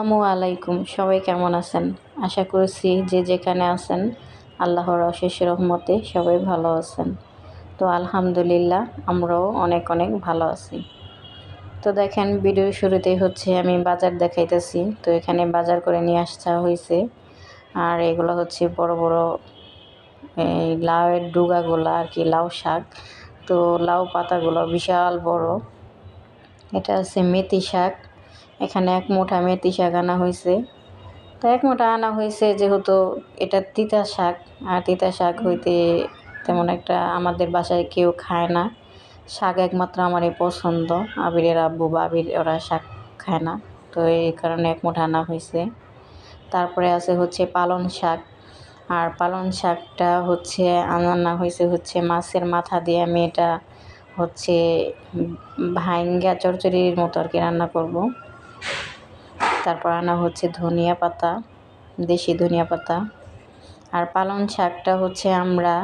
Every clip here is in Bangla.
আসসালামু আলাইকুম, সবাই কেমন আছেন? আশা করছি যে যেখানে আছেন আল্লাহর অশেষ রহমতে সবাই ভালো আছেন। তো আলহামদুলিল্লাহ আমরাও অনেক অনেক ভালো আছি। তো দেখেন ভিডিওর শুরুতেই হচ্ছে আমি বাজার দেখাইতেছি। তো এখানে বাজার করে নিয়ে আসা হয়েছে, আর এগুলো হচ্ছে বড় বড় এই লাউয়ের ডুগাগুলো আর কি, লাউ শাক। তো লাউ পাতাগুলো বিশাল বড়। এটা হচ্ছে মেথি শাক। এখানে এক মুঠা মেথি শাক আনা হয়েছে। তো এক মুঠা আনা হয়েছে যেহেতু এটা তিতা শাক, আর তিতা শাক হইতে তেমন একটা আমাদের বাসায় কেউ খায় না। শাক একমাত্র আমারই পছন্দ। আবিরের আব্বু বা আবির ওরা শাক খায় না, তো এই কারণে এক মুঠা আনা হয়েছে। তারপরে আছে হচ্ছে পালং শাক, আর পালং শাকটা হচ্ছে আনা হয়েছে হচ্ছে মাছের মাথা দিয়ে। আমি এটা হচ্ছে ভাইঙ্গা চচ্চড়ির মতো আর কি রান্না করব। তারপর আনা হচ্ছে ধনিয়া পাতা, দেশি ধনিয়া পাতা। আর পালং শাকটা হচ্ছে আমরা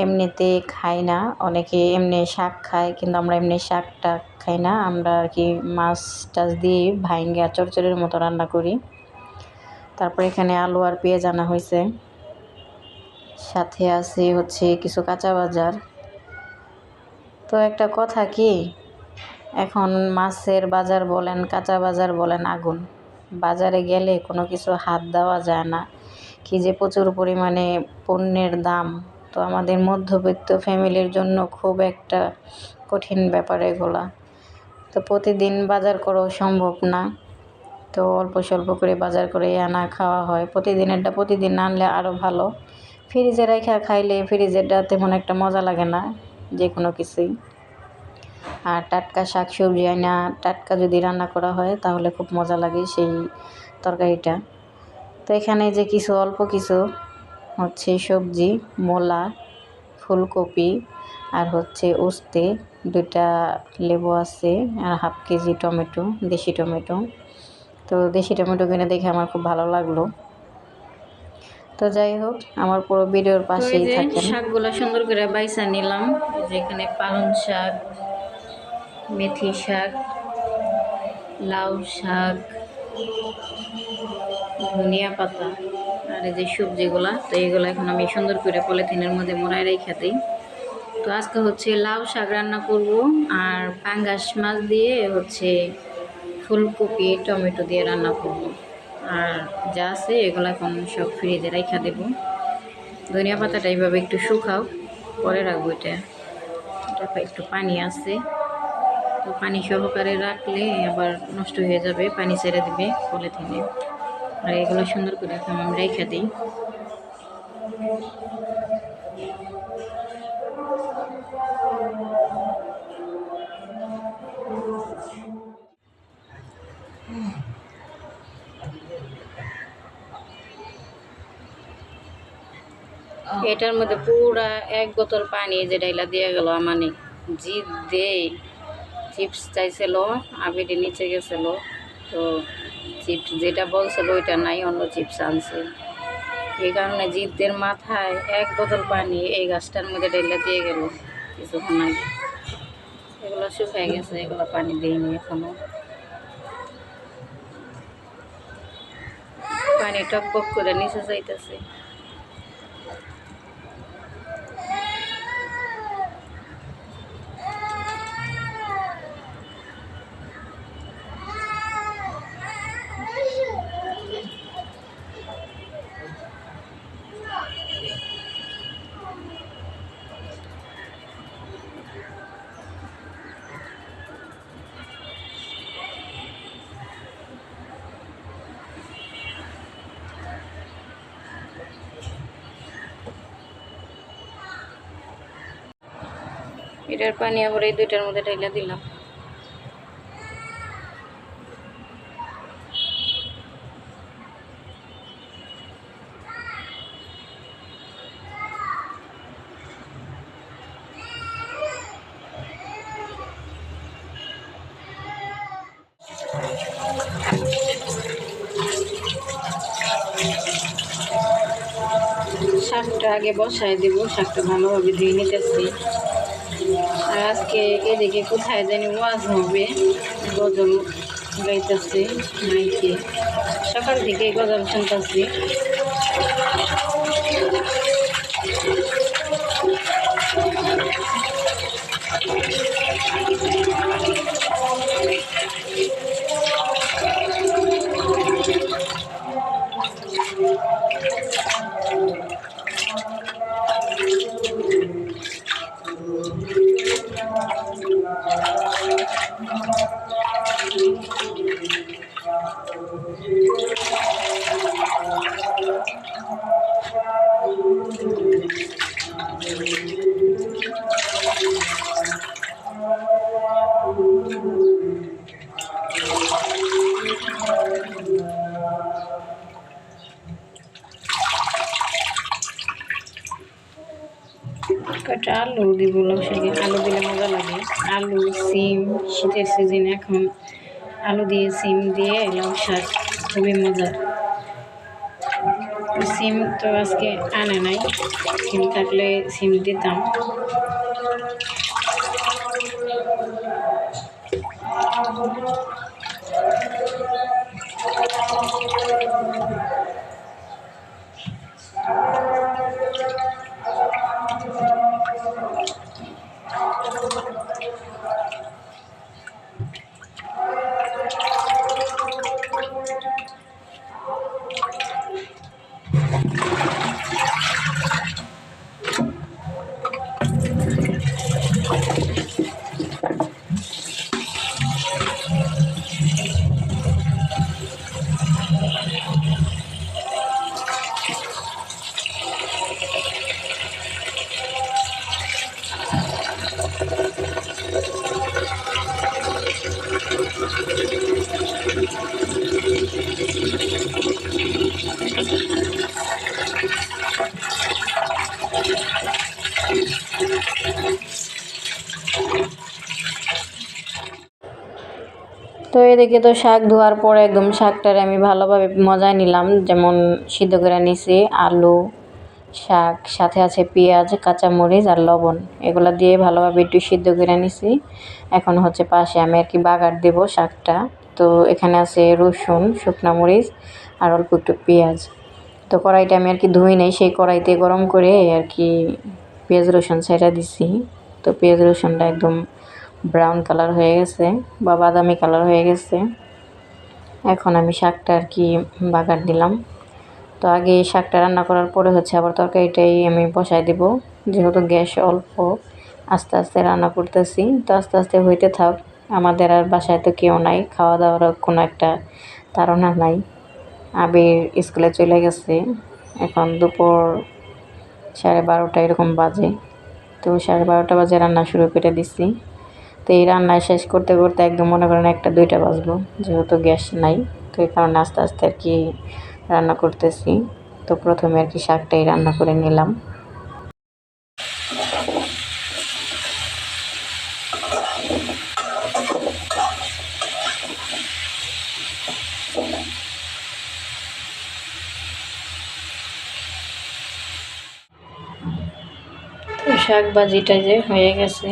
এমনিতে খাই না, অনেকে এমনি শাক খায়, কিন্তু আমরা এমনি শাকটা খাই না। আমরা আর কি মাছ টাছ দিয়ে ভাইঙ্গা চচ্চড়ির মতো রান্না করি। তারপর এখানে আলু আর পেঁয়াজ আনা হয়েছে, সাথে আছে হচ্ছে কিছু কাঁচা বাজার। তো একটা কথা কি, এখন মাছের বাজার বলেন, কাঁচা বাজার বলেন, আগুন। বাজারে গেলে কোনো কিছু হাত দেওয়া যায় না, কি যে প্রচুর পরিমাণে পণ্যের দাম। তো আমাদের মধ্যবিত্ত ফ্যামিলির জন্য খুব একটা কঠিন ব্যাপার এগুলা। তো প্রতিদিন বাজার করাও সম্ভব না, তো অল্প স্বল্প করে বাজার করে আনা খাওয়া হয়। প্রতিদিনেরটা প্রতিদিন আনলে আরও ভালো। ফ্রিজে রেখে খাইলে ফ্রিজেরটা তেমন একটা মজা লাগে না যে কোনো কিছুই। আর টাটকা শাক সবজি আনা টাটকা যদি রান্না করা হয় তাহলে খুব মজা লাগে সেই তরকারিটা। তো এখানে যে কিছু অল্প কিছু হচ্ছে সবজি, মূলা, ফুলকপি, আর হচ্ছে উস্তে, 2টা লেবু আছে, আর হাফ কেজি টমেটো, দেশি টমেটো। তো দেশি টমেটো কিনে দেখে আমার খুব ভালো লাগলো। তো যাই হোক, আমার পুরো ভিডিওর পাশেই থাকেন। শাকগুলো সুন্দর করে বাইছা নিলাম। যেখানে পালং শাক, মেথি শাক, লাউ শাক, ধনিয়া পাতা, আর এই যে সবজিগুলা। তো এইগুলো এখন আমি সুন্দর করে পলিথিনের মধ্যে মোড়ায় রেখে দিই। তো আজকে হচ্ছে লাউ শাক রান্না করব, আর পাঙ্গাস মাছ দিয়ে হচ্ছে ফুলকপি টমেটো দিয়ে রান্না করব। আর যা আছে এগুলো এখন সব ফ্রিজে রেখে দেব। ধনিয়া পাতাটা এইভাবে একটু শুকাও, পরে রাখবো। এটা একটু পানি আছে, তো পানি সহকারে রাখলে আবার নষ্ট হয়ে যাবে, পানি ছেড়ে দিবে পলিথিনে। আর এগুলো সুন্দর করে এখন আমি রেখে দিই। এটার মধ্যে পুরা 1 বোতল পানি যে ডাইলা দিয়ে গেল। আমানে জিদ দে চিপস চাইছিল, আবিটি নিচে গেছিল, তো চিপস যেটা বলছিল ওইটা নাই, অন্য চিপস আনছে। এই কারণে জিদদের মাথায় 1 বোতল পানি এই গাছটার মধ্যে ডাইলা দিয়ে গেল কিছুক্ষণ আগে। এগুলো শুকায় গেছে, এগুলো পানি দিইনি এখনো। পানি টকবক করে নিচে যাইতেছে। এটার পানি আবার এই 2টার মধ্যে ঢেলে দিলাম। শাকটা আগে বসাই দেব, শাকটা ভালোভাবে ধুয়ে নিতেছি। আর আজকে এদিকে কোথায় জানি ওয়াজ হবে, গজল গাইতেছি মাইকে, সকাল থেকে গজল শুনতেছি। কটা আলু দিব, আলু দিলে মজা লাগে। আলু, সিম, শীতের সিজন এখন আলু দিয়ে সিম দিয়ে লাউ শাক খুবই মজার। সিম তো আজকে আনে নাই, সিম থাকলে সিম দিতাম। তো এদিকে তো শাক ধোয়ার পরে একদম শাকটারে আমি ভালোভাবে মজায় নিলাম, যেমন সিদ্ধ করে নিছি আলু, শাক, সাথে আছে পেঁয়াজ, কাঁচামরিচ আর লবণ, এগুলো দিয়ে ভালোভাবে একটু সিদ্ধ করে নিছি। এখন হচ্ছে পাশে আমি আর কি বাগার দেব শাকটা। তো এখানে আছে রসুন, শুকনা মরিচ আর অল্প একটু পেঁয়াজ। তো কড়াইটা আমি আর কি ধুই নেই, সেই কড়াইতে গরম করে আর কি পেঁয়াজ রসুন ছেড়ে দিছি। তো পেঁয়াজ রসুনটা একদম ব্রাউন কালার হয়ে গেছে বা বাদামি কালার হয়ে গেছে। এখন আমি শাকটা আর কি বাগার দিলাম। তো আগে শাকটা রান্না করার পরে হচ্ছে আবার তরকারিটাই আমি বসাই দিব, যেহেতু গ্যাস অল্প, আস্তে আস্তে রান্না করতেছি। তো আস্তে আস্তে হইতে থাক, আমাদের আর বাসায় তো কেউ নাই, খাওয়া দাওয়ার কোনো একটা ধারণা নাই। আবির স্কুলে চলে গেছে, এখন দুপুর 12:30 এরকম বাজে। তো 12:30 বাজে রান্না শুরু করে দিছি। তো এই রান্না শেষ করতে করতে একদম মনে করেন 1-2টা বাজবো, যেহেতু গ্যাস নাই। তো এই কারণে আস্তে আস্তে আর কি রান্না করতেছি। তো প্রথমে আর কি শাকটাই রান্না করে নিলাম। তো শাক ভাজিটা যে হয়ে গেছে।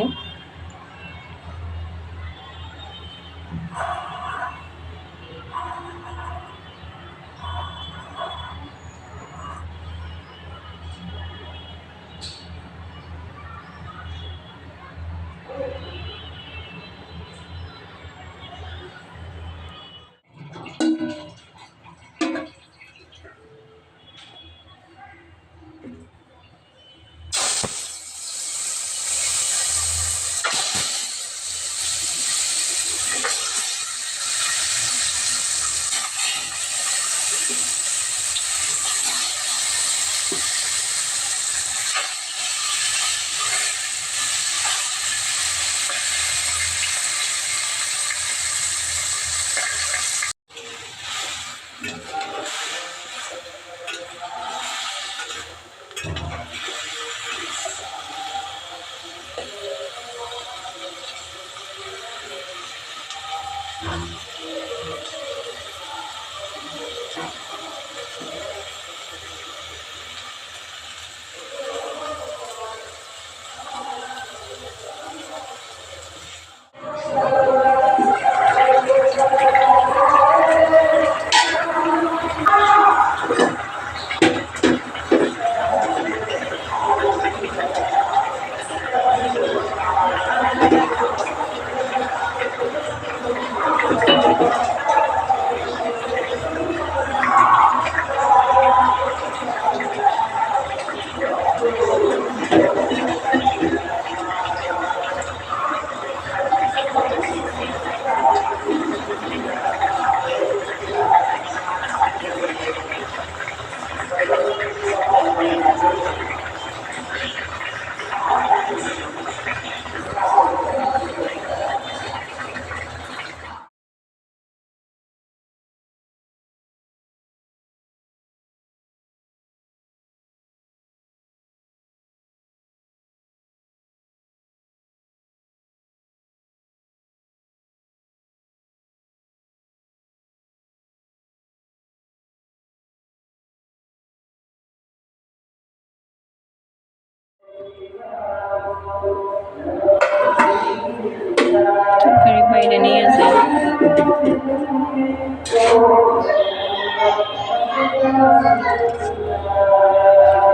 তরকারি বাইরে নিয়ে যাই।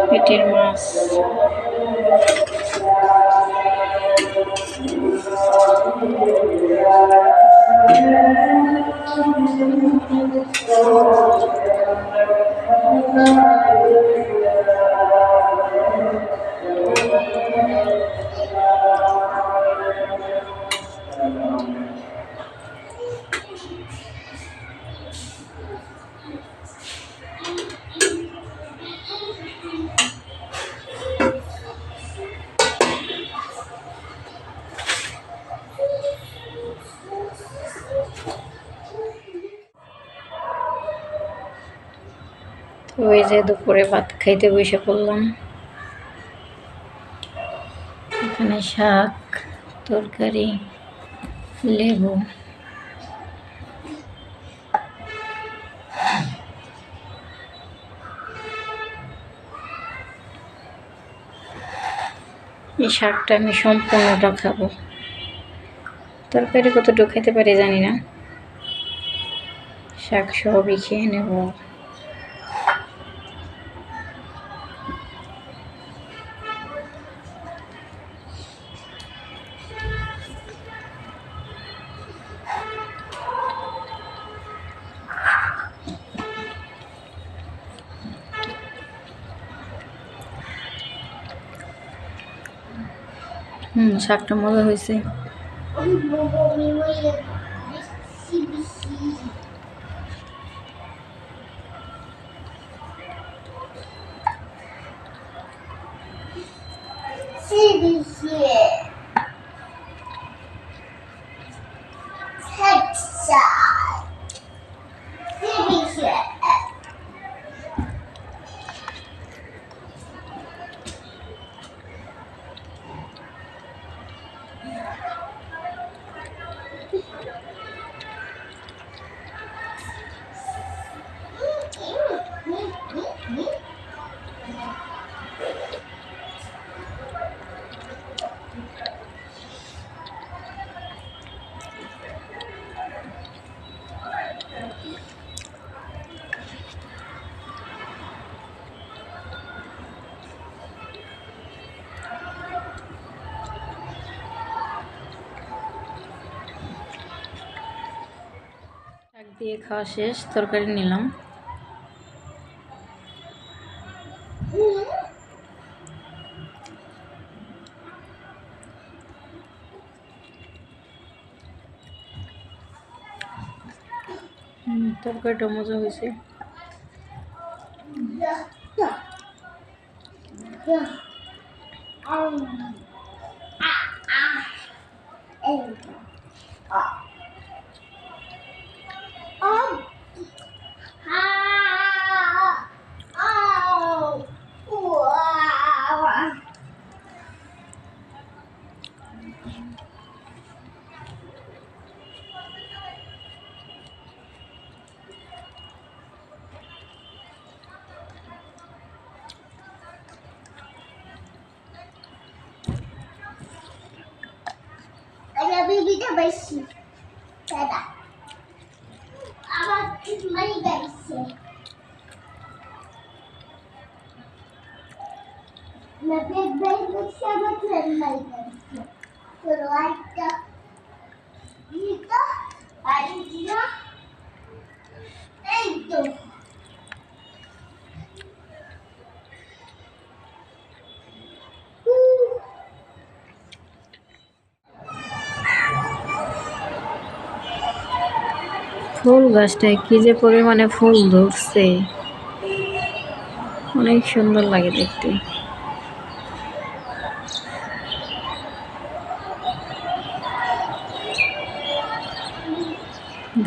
পেটের মাছ। তো ওই যে দুপুরে ভাত খাইতে বসে পড়লাম। এখানে শাক, তরকারি, লেবু। এই শাকটা আমি সম্পূর্ণটা খাবো। তরকারি কতটুকু খেতে পারি জানি না, শাক সবই খেয়ে নেব। শাকটা মজা হয়েছে। শাক দিয়ে খাওয়া শেষ, তরকারি নিলাম। তরকারিটা মজা হয়েছে। বেশি দাদা আবার মারি গাইছে না পেট বাই করছে আবার ট্রেন বাই করছে তো রাইটটা নিটা আর দিনা এই তো ফুল গাছটায় কি যে পরিমাণে ফুল ধরছে, অনেক সুন্দর লাগে দেখতে।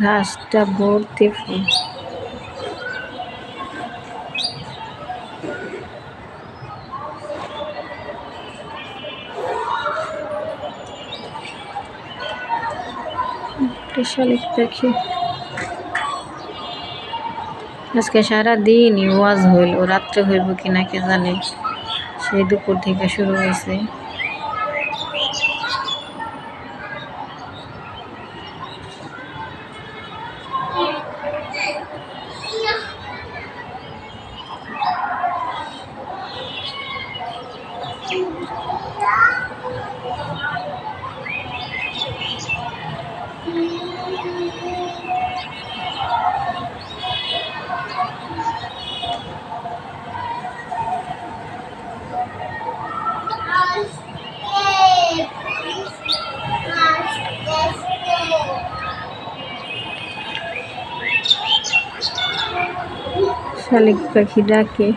ঘাসটা ভর্তি ফুল। শালিক পাখি আজকে সারাদিনই ওয়াজ হইল, রাত্রে হইব কিনা কে জানে, সেই দুপুর থেকে শুরু হয়েছে। শালিক পাখি ডাকে।